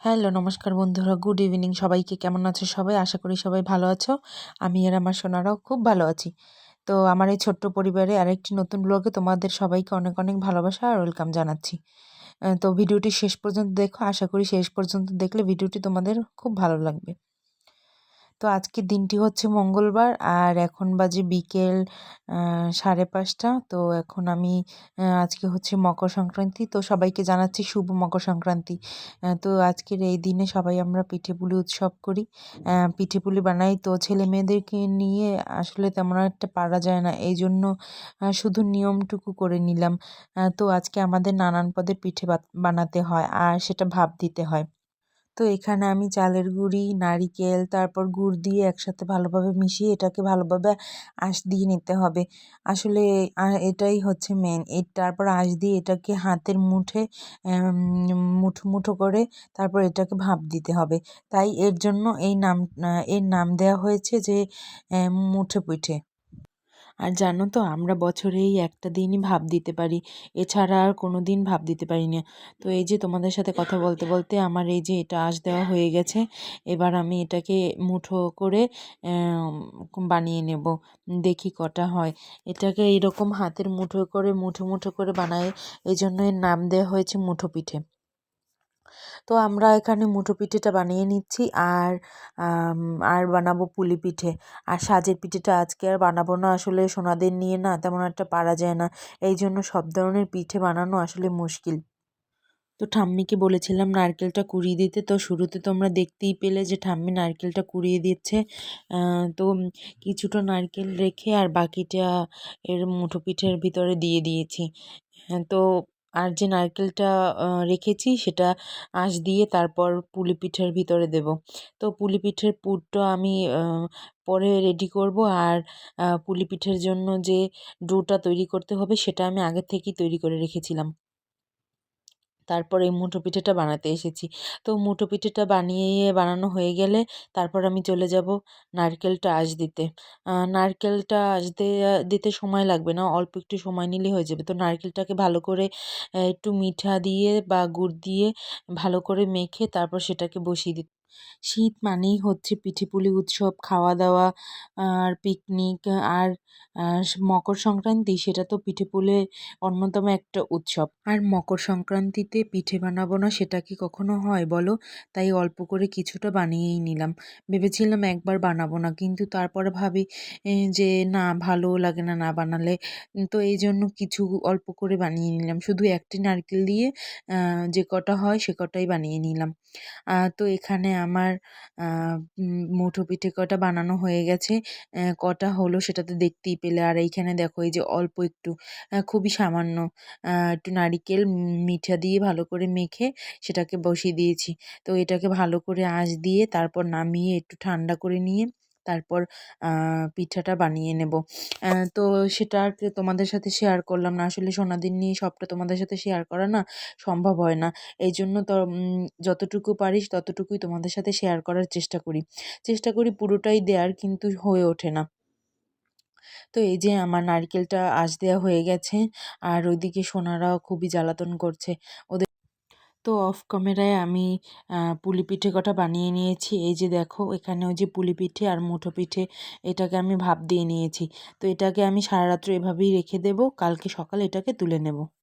Hello, নমস্কার বন্ধুরা। Good evening সবাইকে। কেমন আছো সবাই? আশা করি সবাই ভালো আছো। আমি আর আমার সোনারাও খুব ভালো আছি। তো আমার এই ছোট্ট পরিবারে আরেকটি নতুন ব্লগে তোমাদের সবাইকে অনেক অনেক ভালোবাসা আর ওয়েলকাম জানাচ্ছি। তো ভিডিওটি শেষ পর্যন্ত দেখো। আশা করি শেষ পর্যন্ত দেখলে ভিডিওটি তোমাদের খুব ভালো লাগবে। তো আজকের দিনটি হচ্ছে মঙ্গলবার আর এখন বাজে বিকেল 5:30। তো এখন আমি আজকে হচ্ছে মকর সংক্রান্তি, তো সবাইকে জানাচ্ছি শুভ মকর সংক্রান্তি। তো আজকের এই দিনে সবাই আমরা পিঠেপুলি উৎসব করি, পিঠেপুলি বানাই। তো ছেলে মেয়েদেরকে নিয়ে আসলে তেমন একটা পারা যায় না, এই জন্য শুধু নিয়মটুকু করে নিলাম। তো আজকে আমাদের নানান পদের পিঠে বানাতে হয় আর সেটা ভাপ দিতে হয়। তো এখানে আমি চালের গুঁড়ি, নারিকেল, তারপর গুড় দিয়ে একসাথে ভালোভাবে মিশিয়ে এটাকে ভালোভাবে আঁশ দিয়ে নিতে হবে। আসলে এটাই হচ্ছে মেন। তারপর আঁশ দিয়ে এটাকে হাতের মুঠে মুঠো মুঠো করে তারপর এটাকে ভাপ দিতে হবে। তাই এর নাম দেওয়া হয়েছে যে মুঠো পিঠে। আর জানো তো, আমরা বছরে এই একটা দিনই ভাপ দিতে পারি, এছাড়া আর কোনো দিন ভাপ দিতে পারি না। তো এই যে তোমাদের সাথে কথা বলতে বলতে আমার এই যে এটা আঁশ দেওয়া হয়ে গেছে। এবার আমি এটাকে মুঠো করে বানিয়ে নেব। দেখি কটা হয়। এটাকে এরকম হাতের মুঠো করে মুঠো মুঠো করে বানায়, এই জন্য এর নাম দেওয়া হয়েছে মুঠো পিঠে। তো আমরা এখানে মুঠো পিঠেটা বানিয়ে নিচ্ছি আর আর বানাবো পুলি পিঠে। আর সাজের পিঠেটা আজকে আর বানাবো না, আসলে সোনাদের নিয়ে না তেমন একটা পারা যায় না, এই জন্য সব ধরনের পিঠে বানানো আসলে মুশকিল। তো ঠাম্মিকে বলেছিলাম নারকেলটা কুড়িয়ে দিতে, তো শুরুতে তোমরা দেখতেই পেলে যে ঠাম্মি নারকেলটা কুড়িয়ে দিচ্ছে। তো কিছুটা নারকেল রেখে আর বাকিটা এর মুঠো পিঠের ভিতরে দিয়ে দিয়েছি। তো আর যে নারকেলটা রেখেছি সেটা আঁশ দিয়ে তারপর পুলি পিঠের ভিতরে দেব। তো পুলি পিঠের পুরটা আমি পরে রেডি করব। আর পুলি পিঠের জন্য যে ডোটা তৈরি করতে হবে সেটা আমি আগের থেকেই তৈরি করে রেখেছিলাম। তারপর এই মুঠো পিঠেটা বানাতে এসেছি। তো মুঠো পিঠেটা বানানো হয়ে গেলে তারপর আমি চলে যাব নারকেলটা আঁশ দিতে। নারকেলটা দিতে সময় লাগবে না, অল্প একটু সময় নিলেই হয়ে যাবে। তো নারকেলটাকে ভালো করে একটু মিঠা দিয়ে বা গুড় দিয়ে ভালো করে মেখে তারপর সেটাকে বসিয়ে দিতে। শীত মানেই হচ্ছে পিঠেপুলি উৎসব, খাওয়া দাওয়া আর পিকনিক। আর মকর সংক্রান্তি সেটা তো পিঠেপুলির অন্যতম একটা উৎসব। আর মকর সংক্রান্তিতে পিঠে বানাবো না সেটা কি কখনো হয় বলো? তাই অল্প করে কিছুটা বানিয়েই নিলাম। ভেবেছিলাম একবার বানাবো না, কিন্তু তারপরে ভাবি যে না, ভালোও লাগে না না বানালে। তো এই জন্য কিছু অল্প করে বানিয়ে নিলাম, শুধু একটি নারকেল দিয়ে যে কটা হয় সে কটাই বানিয়ে নিলাম। তো এখানে আমার মুঠো পিঠে কটা বানানো হয়ে গেছে। কটা হলো সেটা তো দেখতেই পেলে। আর এইখানে দেখো এই যে অল্প একটু, খুবই সামান্য একটু নারিকেল মিঠা দিয়ে ভালো করে মেখে সেটাকে বসিয়ে দিয়েছি। তো এটাকে ভালো করে আঁচ দিয়ে তারপর নামিয়ে একটু ঠান্ডা করে নিয়ে তারপর পিঠাটা বানিয়ে নেব। তো সেটা আর কি তোমাদের সাথে শেয়ার করলাম না, আসলে সোনাদের নিয়ে সবটা তোমাদের সাথে শেয়ার করা না সম্ভব হয় না। এই জন্য তো যতটুকু পারিস ততটুকুই তোমাদের সাথে শেয়ার করার চেষ্টা করি পুরোটাই দেওয়ার, কিন্তু হয়ে ওঠে না। তো এই যে আমার নারকেলটা আঁচ দেওয়া হয়ে গেছে আর ওইদিকে সোনারাও খুবই জ্বালাতন করছে ওদের। তো অফ ক্যামেরায় আমি পুলি পিঠে কটা বানিয়ে নিয়েছি। এই যে দেখো এখানে ওই যে পুলি পিঠে আর মুঠো পিঠে, এটাকে আমি ভাপ দিয়ে নিয়েছি। তো এটাকে আমি সারা রাত্র এভাবেই রেখে দেবো, কালকে সকালে এটাকে তুলে নেব।